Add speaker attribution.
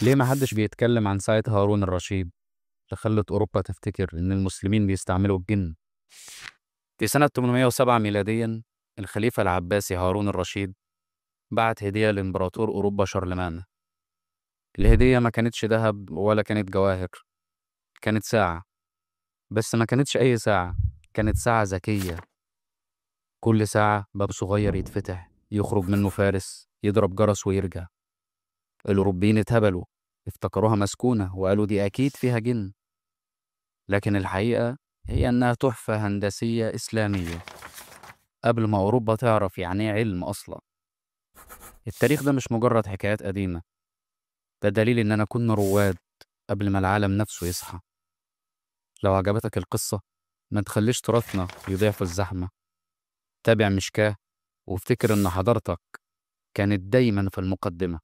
Speaker 1: ليه محدش بيتكلم عن ساعة هارون الرشيد اللي خلت أوروبا تفتكر إن المسلمين بيستعملوا الجن؟ في سنة 807 ميلاديا الخليفة العباسي هارون الرشيد بعت هدية لإمبراطور أوروبا شارلمان. الهدية ما كانتش ذهب ولا كانت جواهر، كانت ساعة. بس ما كانتش أي ساعة، كانت ساعة ذكية. كل ساعة باب صغير يتفتح يخرج منه فارس يضرب جرس ويرجع. الأوروبيين اتهبلوا، افتكروها مسكونة وقالوا دي أكيد فيها جن. لكن الحقيقة هي إنها تحفة هندسية إسلامية قبل ما أوروبا تعرف يعني إيه علم أصلا. التاريخ ده مش مجرد حكايات قديمة، ده دليل إننا كنا رواد قبل ما العالم نفسه يصحى. لو عجبتك القصة ما تخليش تراثنا يضيع في الزحمة. تابع مشكاه وافتكر إن حضارتك كانت دايما في المقدمة.